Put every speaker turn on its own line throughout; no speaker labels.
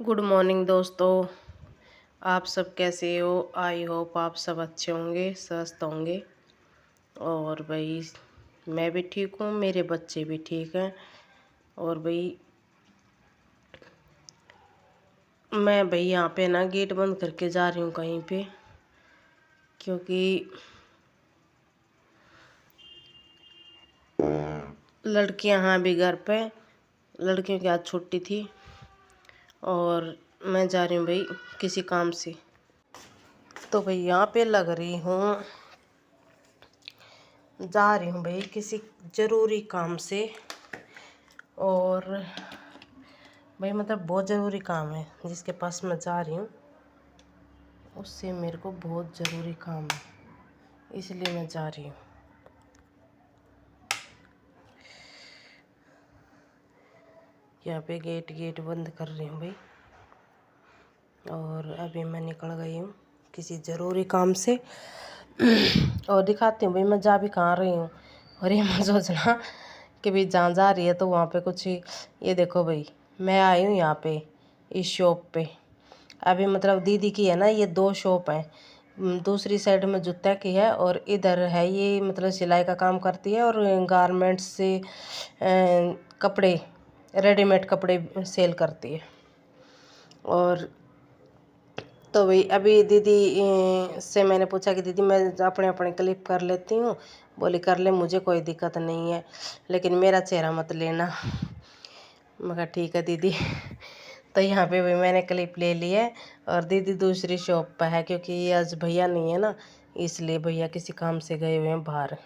Good morning दोस्तों। आप सब कैसे हो? आई होप आप सब अच्छे होंगे, स्वस्थ होंगे। और भाई मैं भी ठीक हूँ, मेरे बच्चे भी ठीक हैं। और भाई मैं यहाँ पे ना गेट बंद करके जा रही हूँ कहीं पे, क्योंकि लड़कियाँ हैं भी घर पे, लड़कियों की आज छुट्टी थी और मैं जा रही हूँ भाई किसी काम से। तो भाई यहाँ पे लग रही हूँ, जा रही हूँ भाई किसी ज़रूरी काम से। और भाई मतलब बहुत ज़रूरी काम है, जिसके पास मैं जा रही हूँ उससे मेरे को बहुत ज़रूरी काम है, इसलिए मैं जा रही हूँ। यहाँ पे गेट बंद कर रही हूँ भाई। और अभी मैं निकल गई हूँ किसी ज़रूरी काम से। और दिखाती हूँ भाई मैं जा भी कहाँ रही हूँ। और ये मत सोचना कि भाई जहाँ जा रही है तो वहाँ पे कुछ ही। ये देखो भाई, मैं आई हूँ यहाँ पे इस शॉप पे। अभी मतलब दीदी की है ना, ये दो शॉप है। दूसरी साइड में जूता की है और इधर है ये मतलब सिलाई का काम करती है और गारमेंट्स से कपड़े, रेडीमेड कपड़े सेल करती है। और तो भाई अभी दीदी से मैंने पूछा कि दीदी मैं अपने अपने क्लिप कर लेती हूँ। बोली कर ले, मुझे कोई दिक्कत नहीं है, लेकिन मेरा चेहरा मत लेना। मैं कहा ठीक है दीदी। तो यहाँ पे भी मैंने क्लिप ले ली है। और दीदी दूसरी शॉप पर है, क्योंकि आज भैया नहीं है ना, इसलिए भैया किसी काम से गए हुए हैं बाहर।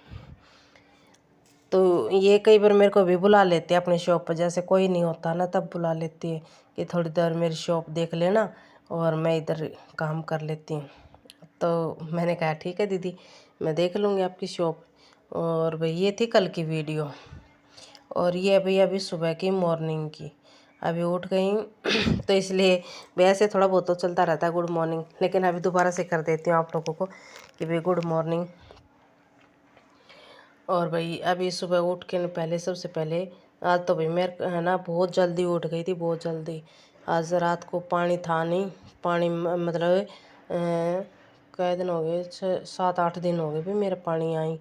तो ये कई बार मेरे को भी बुला लेते हैं अपनी शॉप पर, जैसे कोई नहीं होता ना तब बुला लेती है कि थोड़ी देर मेरी शॉप देख लेना और मैं इधर काम कर लेती हूँ। तो मैंने कहा ठीक है दीदी, मैं देख लूँगी आपकी शॉप। और भाई ये थी कल की वीडियो, और ये अभी अभी सुबह की मॉर्निंग की, अभी उठ गई। तो इसलिए वैसे थोड़ा बहुत तो चलता रहता है गुड मॉर्निंग, लेकिन अभी दोबारा से कर देती हूँ आप लोगों को कि भाई गुड मॉर्निंग। और भाई अभी सुबह उठ के पहले सबसे पहले आज तो भाई मैं है ना बहुत जल्दी उठ गई थी, बहुत जल्दी। आज रात को पानी था नहीं, पानी मतलब कई दिन हो गए, 6 7 8 दिन हो गए भाई मेरा पानी आई।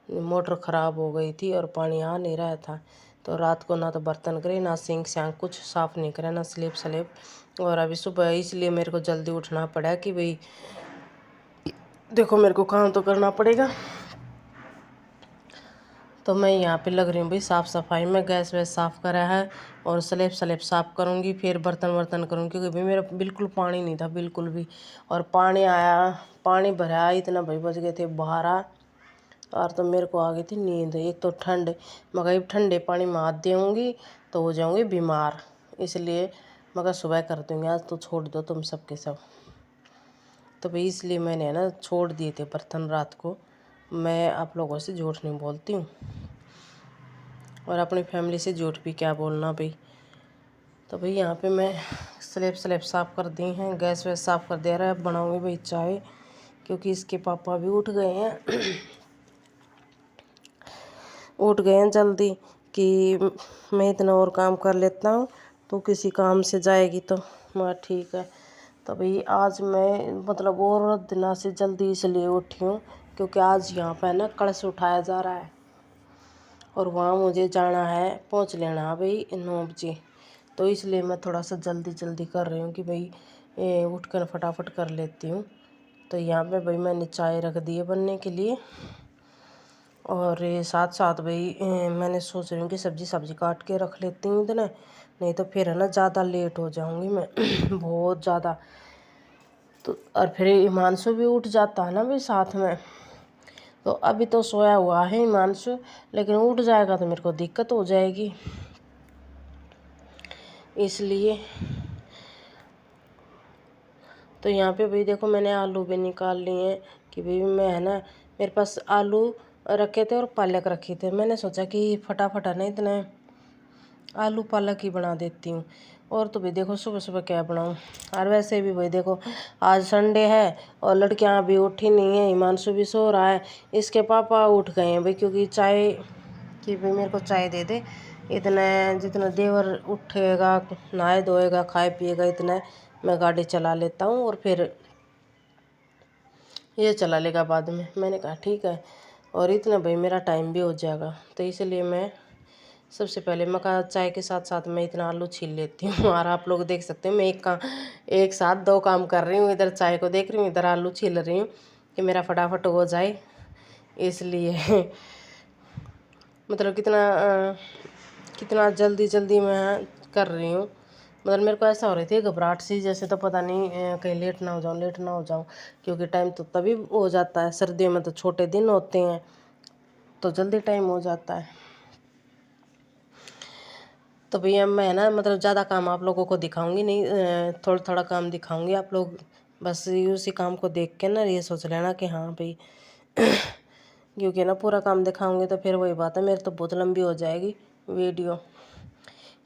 मोटर ख़राब हो गई थी और पानी आ नहीं रहा था। तो रात को ना तो बर्तन करे, ना सिंक शांक कुछ साफ़ नहीं करे, ना स्लिप स्लिप। और अभी सुबह इसलिए मेरे को जल्दी उठना पड़ा कि भाई देखो मेरे को काम तो करना पड़ेगा। तो मैं यहाँ पे लग रही हूँ भाई साफ़ सफाई में, गैस वैस साफ़ करा है और स्लेब स्लेब साफ़ करूँगी, फिर बर्तन वर्तन करूँगी, क्योंकि भाई मेरा बिल्कुल पानी नहीं था बिल्कुल भी। और पानी आया, पानी भरा इतना भाई बज गए थे 12। और तो मेरे को आ गई थी नींद, एक तो ठंड, मगर ठंडे पानी में हाथ दूँगी तो हो जाऊँगी बीमार, इसलिए मगर सुबह कर दूँगी, आज तो छोड़ दो तुम सब के सब। तो भाई इसलिए मैंने ना छोड़ दिए थे बर्तन रात को। मैं आप लोगों से झूठ नहीं बोलती हूँ और अपनी फैमिली से झूठ भी क्या बोलना भाई। तो भाई यहाँ पे मैं स्लेब स्लेब साफ़ कर दी हैं, गैस वैस साफ़ कर दे रहा है। बनाऊँगी भाई चाय, क्योंकि इसके पापा भी उठ गए हैं। उठ गए हैं जल्दी कि मैं इतना और काम कर लेता हूँ, तो किसी काम से जाएगी तो मैं ठीक है। तो भाई आज मैं मतलब और दिनों से जल्दी इसलिए उठी हूँ, क्योंकि आज यहाँ पर ना कलश उठाया जा रहा है और वहाँ मुझे जाना है, पहुँच लेना है भाई 9 बजे। तो इसलिए मैं थोड़ा सा जल्दी जल्दी कर रही हूँ कि भाई उठ कर फटाफट कर लेती हूँ। तो यहाँ पे भाई मैंने चाय रख दी है बनने के लिए। और साथ साथ भाई मैंने सोच रही हूँ कि सब्जी काट के रख लेती हूँ इतने, नहीं तो फिर है ना ज़्यादा लेट हो जाऊँगी मैं। बहुत ज़्यादा। तो और फिर हिमांशु भी उठ जाता है ना भाई साथ में। तो अभी तो सोया हुआ है हिमांशु, लेकिन उठ जाएगा तो मेरे को दिक्कत हो जाएगी, इसलिए। तो यहाँ पे भाई देखो मैंने आलू भी निकाल लिए हैं कि भाई मैं है ना, मेरे पास आलू रखे थे और पालक रखी थे। मैंने सोचा कि फटाफट है ना इतने आलू पालक ही बना देती हूँ। और तो भाई देखो सुबह सुबह क्या बनाऊँ। और वैसे भी भाई देखो आज संडे है और लड़कियाँ अभी उठी नहीं है, हिमांशु भी सो रहा है, इसके पापा उठ गए हैं भाई, क्योंकि चाय कि भाई मेरे को चाय दे दे, इतने जितना देवर उठेगा, नहाए धोएगा, खाए पिएगा, इतना मैं गाड़ी चला लेता हूँ और फिर ये चला लेगा बाद में। मैंने कहा ठीक है, और इतना भाई मेरा टाइम भी हो जाएगा। तो इसलिए मैं सबसे पहले मैं कहा चाय के साथ साथ मैं इतना आलू छील लेती हूँ। और आप लोग देख सकते हैं मैं एक साथ दो काम कर रही हूँ, इधर चाय को देख रही हूँ, इधर आलू छील रही हूँ कि मेरा फटाफट हो जाए। इसलिए मतलब कितना जल्दी जल्दी मैं कर रही हूँ। मतलब मेरे को ऐसा हो रही थी घबराहट सी, जैसे तो पता नहीं कहीं लेट ना हो जाऊँ, क्योंकि टाइम तो तभी हो जाता है, सर्दियों में तो छोटे दिन होते हैं तो जल्दी टाइम हो जाता है। तो भैया मैं ना मतलब ज़्यादा काम आप लोगों को दिखाऊंगी नहीं, थोड़ा थोड़ा काम दिखाऊंगी। आप लोग बस उसी काम को देख के ना ये सोच लेना कि हाँ भाई क्योंकि ना पूरा काम दिखाऊंगी तो फिर वही बात है, मेरी तो बहुत लंबी हो जाएगी वीडियो,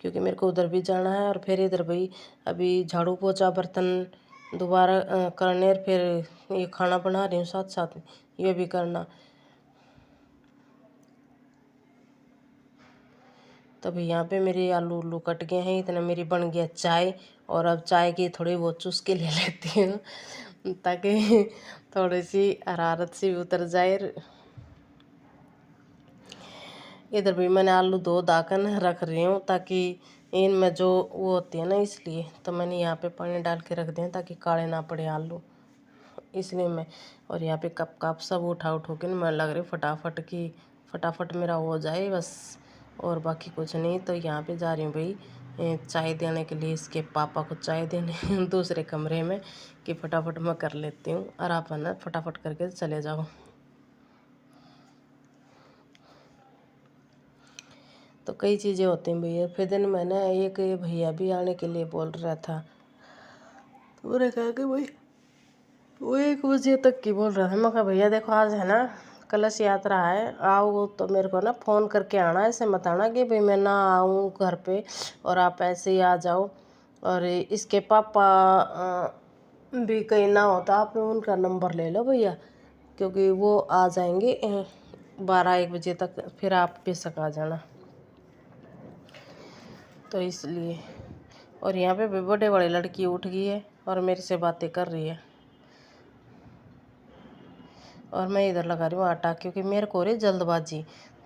क्योंकि मेरे को उधर भी जाना है और फिर इधर भाई अभी झाड़ू पोछा बर्तन दोबारा करने, और फिर ये खाना बना रही हूँ साथ साथ ये भी करना। तभी यहाँ पे मेरे आलू उल्लू कट गए हैं, इतना मेरी बन गया चाय। और अब चाय की थोड़ी बहुत चुस्की ले लेती हूँ ताकि थोड़ी सी हरारत सी उतर जाए। इधर भी मैंने आलू धो धाकन रख रही हूँ ताकि इनमें जो वो होती है ना, इसलिए तो मैंने यहाँ पे पानी डाल के रख दिया ताकि काले ना पड़े आलू, इसलिए मैं। और यहाँ पे कप कप सब उठा के मैं लग रही फटाफट मेरा हो जाए बस, और बाकी कुछ नहीं। तो यहाँ पे जा रही हूँ भाई चाय देने के लिए, इसके पापा को चाय देने दूसरे कमरे में, कि फटाफट मैं कर लेती हूँ और आप ना फटाफट करके चले जाओ। तो कई चीज़ें होती हैं भैया। फिर दिन मैंने एक भैया भी आने के लिए बोल रहा था, तो मैंने कहा कि भाई वो 1 बजे तक की बोल रहा था। मैं कहा भैया देखो आज है ना कलश यात्रा है, आओ तो मेरे को ना फ़ोन करके आना, ऐसे मत आना कि भाई मैं ना आऊँ घर पे और आप ऐसे ही आ जाओ। और इसके पापा भी कहीं ना होता, आप उनका नंबर ले लो भैया, क्योंकि वो आ जाएंगे 12-1 बजे तक, फिर आप बेशक आ जाना। तो इसलिए, और यहाँ पे भी बड़े बड़े लड़की उठ गई है और मेरे से बातें कर रही है, और मैं इधर लगा रही हूँ आटा, क्योंकि मेरे को रे जल्दबाजी,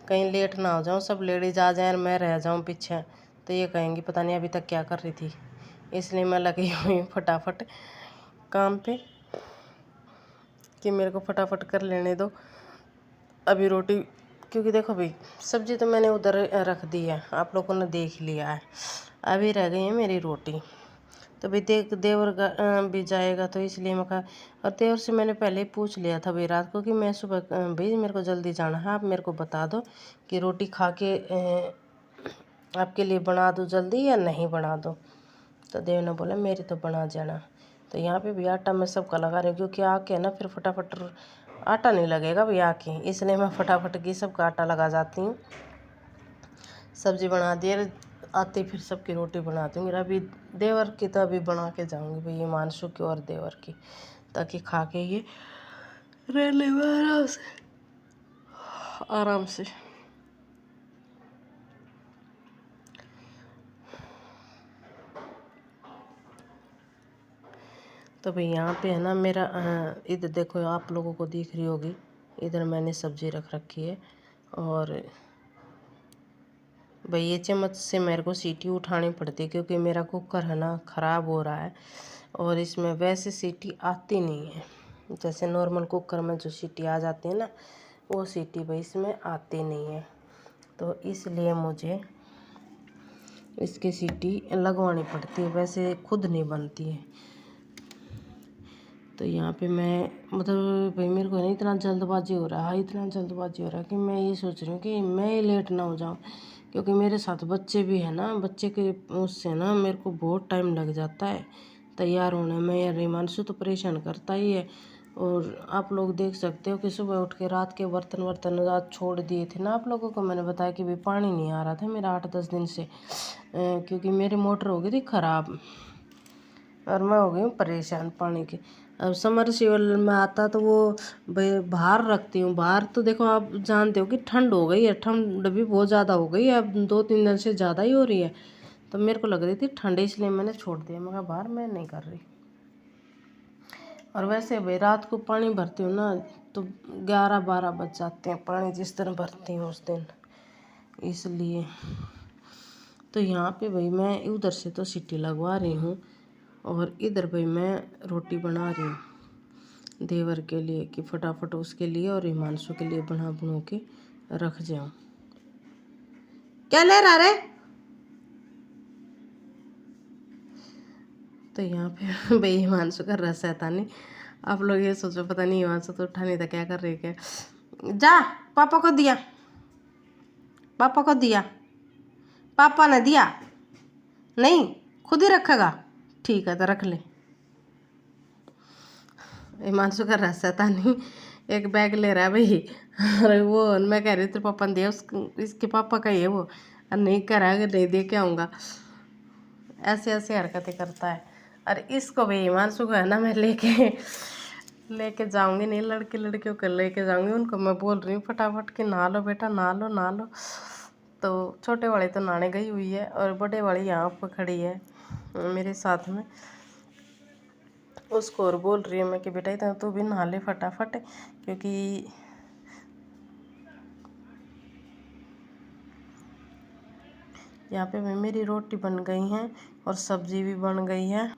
कहीं लेट ना हो जाऊँ, सब लेडीज आ जाए और मैं रह जाऊँ पीछे, तो ये कहेंगी पता नहीं अभी तक क्या कर रही थी। इसलिए मैं लगी हुई हूँ फटाफट काम पे कि मेरे को फटाफट कर लेने दो अभी रोटी। क्योंकि देखो भाई सब्जी तो मैंने उधर रख दी है, आप लोगों ने देख लिया है, अभी रह गई है मेरी रोटी। तो भाई देवर भी जाएगा, तो इसलिए मैं कहा, और देवर से मैंने पहले ही पूछ लिया था भाई रात को कि मैं सुबह भाई मेरे को जल्दी जाना है, आप मेरे को बता दो कि रोटी खा के आपके लिए बना दूँ जल्दी या नहीं बना दूँ। तो देव ने बोला मेरी तो बना जाना। तो यहाँ पे भी आटा मैं सबका लगा रही हूँ, क्योंकि आके ना फिर फटाफट आटा नहीं लगेगा भैया आके, इसलिए मैं फटाफट की सबका आटा लगा जाती हूँ। सब्जी बना दिए, आते फिर सबकी रोटी बनाती हूँ। मेरा अभी देवर की तो अभी बना के जाऊँगी भैया, हिमांशु की और देवर की, ताकि खा के ये रह ले आराम से। तो भाई यहाँ पे है ना मेरा इधर देखो, आप लोगों को दिख रही होगी, इधर मैंने सब्जी रख रखी है। और भाई ये चम्मच से मेरे को सीटी उठानी पड़ती है, क्योंकि मेरा कुकर है ना ख़राब हो रहा है, और इसमें वैसे सीटी आती नहीं है, जैसे नॉर्मल कुकर में जो सीटी आ जाती है ना, वो सीटी भाई इसमें आती नहीं है। तो इसलिए मुझे इसकी सीटी लगवानी पड़ती है, वैसे खुद नहीं बनती है। तो यहाँ पे मैं मतलब भाई मेरे को नहीं इतना जल्दबाजी हो रहा है, इतना जल्दबाजी हो रहा है कि मैं ये सोच रही हूँ कि मैं ही लेट ना हो जाऊँ, क्योंकि मेरे साथ बच्चे भी हैं ना, बच्चे के उससे ना मेरे को बहुत टाइम लग जाता है तैयार होने में। यार हिमांशु तो परेशान करता ही है, और आप लोग देख सकते हो कि सुबह उठ के रात के बर्तन रात छोड़ दिए थे ना, आप लोगों को मैंने बताया कि भाई पानी नहीं आ रहा था मेरा 8-10 दिन से, क्योंकि मेरी मोटर हो गई थी ख़राब, और मैं हो गई हूँ परेशान पानी की। अब समरसीबल में आता तो वो भाई बाहर रखती हूँ। बाहर तो देखो आप जानते हो कि ठंड हो गई है, ठंड भी बहुत ज़्यादा हो गई है, अब 2-3 दिन से ज़्यादा ही हो रही है। तो मेरे को लग रही थी ठंड, इसलिए मैंने छोड़ दिया। मैं कहा बाहर मैं नहीं कर रही। और वैसे भाई रात को पानी भरती हूँ ना तो 11-12 बज जाते हैं पानी जिस दिन भरती हूँ उस दिन, इसलिए। तो यहाँ पे भाई मैं उधर से तो सीटी लगवा रही हूँ और इधर भाई मैं रोटी बना रही हूँ देवर के लिए कि फटाफट उसके लिए और हिमांशु के लिए बना के रख जाऊँ। क्या ले रहा रे? तो यहाँ पे भाई हिमांशु कर रहा शैतानी। आप लोग ये सोचो पता नहीं हिमांशु तो उठा नहीं था, क्या कर रही क्या। जा, पापा को दिया, पापा को दिया, पापा ने दिया नहीं, खुद ही रखेगा, ठीक है तो रख ले। हिमांशु कर रहा शैतानी, एक बैग ले रहा है भाई। अरे वो मैं कह रही थी पापा ने दिया, इसके पापा का ही है वो, और नहीं करा नहीं दे के आऊँगा। ऐसे ऐसे हरकतें करता है। और इसको भी हिमांशु को है ना मैं लेके जाऊंगी, नहीं लड़कियों को लेके जाऊंगी, उनको मैं बोल रही हूँ फटाफट कि नहा लो बेटा, नहा लो नहा लो। तो छोटे वाली तो नहाने गई हुई है और बड़े वाली यहाँ पर खड़ी है मेरे साथ में। उसको और बोल रही हूँ मैं कि बेटा इतना तू भी नहा ले फटाफट, क्योंकि यहाँ पे मेरी रोटी बन गई है और सब्जी भी बन गई है।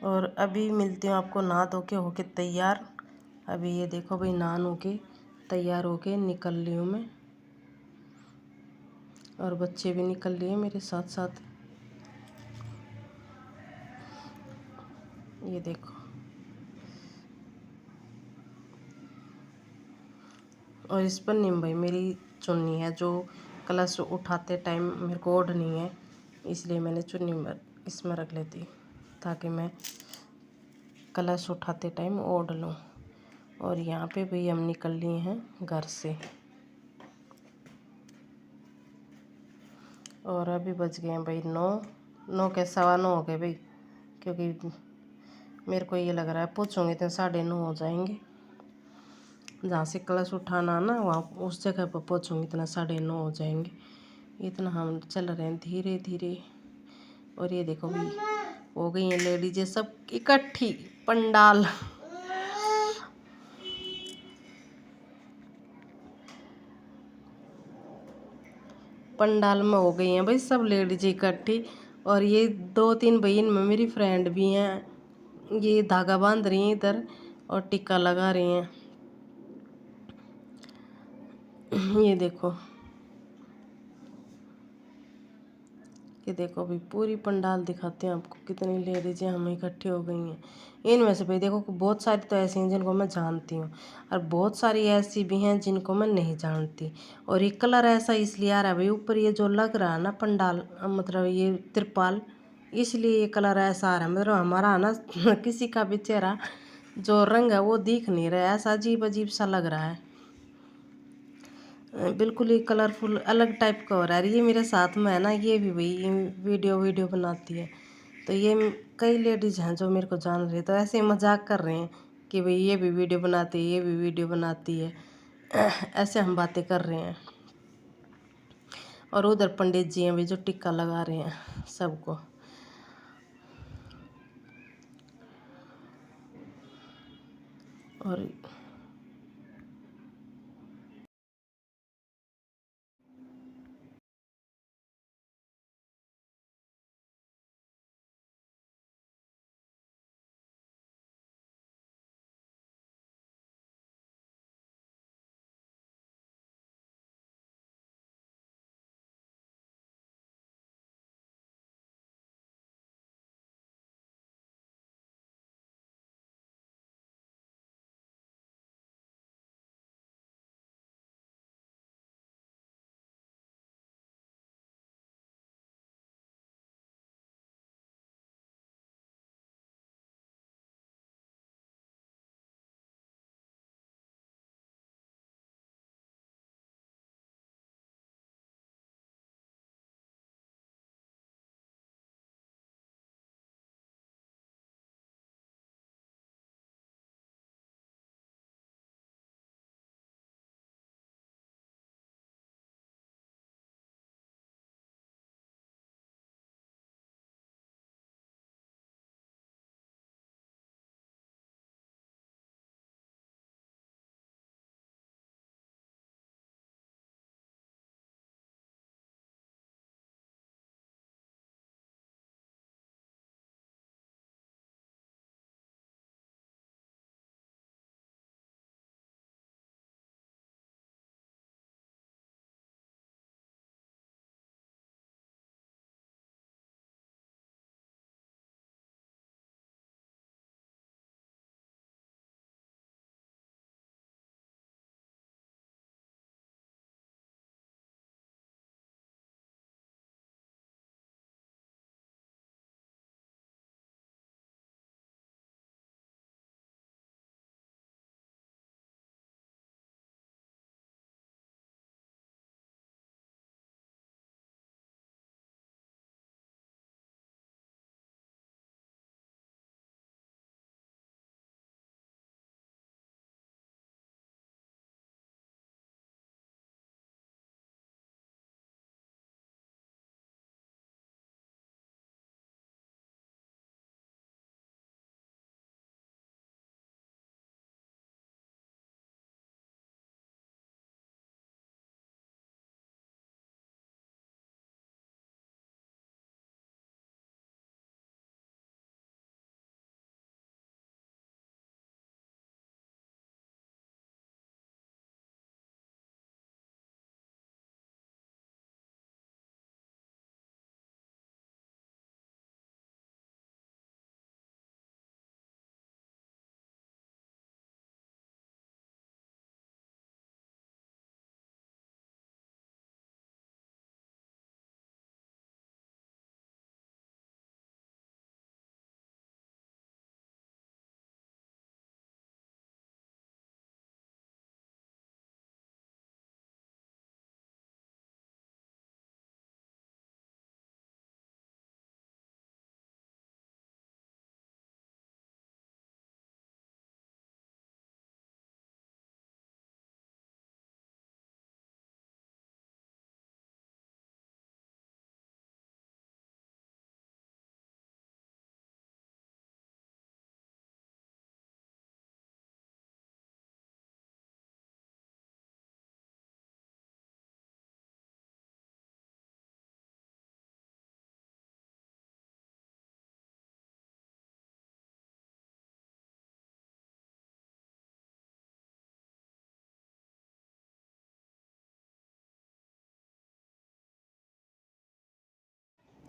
और अभी मिलती हूँ आपको नहा धो के होके तैयार। अभी ये देखो भाई नहा नो के तैयार होके निकल रही हूँ मैं, और बच्चे भी निकल लिए मेरे साथ साथ। ये देखो, और इस पर नहीं भाई मेरी चुन्नी है जो कलश उठाते टाइम मेरे को ओढ़नी है, इसलिए मैंने चुन्नी इसमें रख लेती ताकि मैं कलश उठाते टाइम ओढ़ लूँ। और यहाँ पे भाई हम निकल लिए हैं घर से, और अभी बज गए हैं भाई 9 के 9:15 हो गए भाई, क्योंकि मेरे को ये लग रहा है पहुँचूँगी तो 9:30 हो जाएंगे। जहाँ से कलश उठाना ना वहाँ उस जगह पर पहुँचूँगी इतना 9:30 हो जाएंगे। इतना हम चल रहे हैं धीरे धीरे। और ये देखो भाई हो गई हैं लेडीजें सब इकट्ठी पंडाल। पंडाल में हो गई हैं भाई सब लेडीजें इकट्ठी। और ये 2-3 बहन में मेरी फ्रेंड भी हैं, ये धागा बांध रही हैं इधर और टिक्का लगा रही हैं। ये देखो, ये देखो भाई पूरी पंडाल दिखाते हैं आपको कितनी लेडीजें हम इकट्ठी हो गई हैं। इनमें से भाई देखो बहुत सारी तो ऐसी हैं जिनको मैं जानती हूँ, और बहुत सारी ऐसी भी हैं जिनको मैं नहीं जानती। और ये कलर ऐसा इसलिए आ रहा है भाई, ऊपर ये जो लग रहा है ना पंडाल, मतलब ये तिरपाल, इसलिए ये कलर ऐसा आ रहा है। मतलब हमारा ना किसी का भी चेहरा जो रंग है वो दिख नहीं रहा है, ऐसा अजीब अजीब सा लग रहा है, बिल्कुल ही कलरफुल अलग टाइप का हो रहा है। ये मेरे साथ में है ना, ये भी भाई वीडियो बनाती है। तो ये कई लेडीज हैं जो मेरे को जान रही है, तो ऐसे ही मजाक कर रहे हैं कि भाई ये भी वीडियो बनाती है, ये भी वीडियो बनाती है। ऐसे हम बातें कर रहे हैं। और उधर पंडित जी हैं भी जो टिक्का लगा रहे हैं सबको। और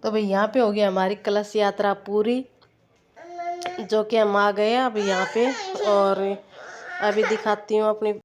तो भाई यहाँ पे हो गया हमारी कलश यात्रा पूरी, जो कि हम आ गए अब यहाँ पे। और अभी दिखाती हूँ अपनी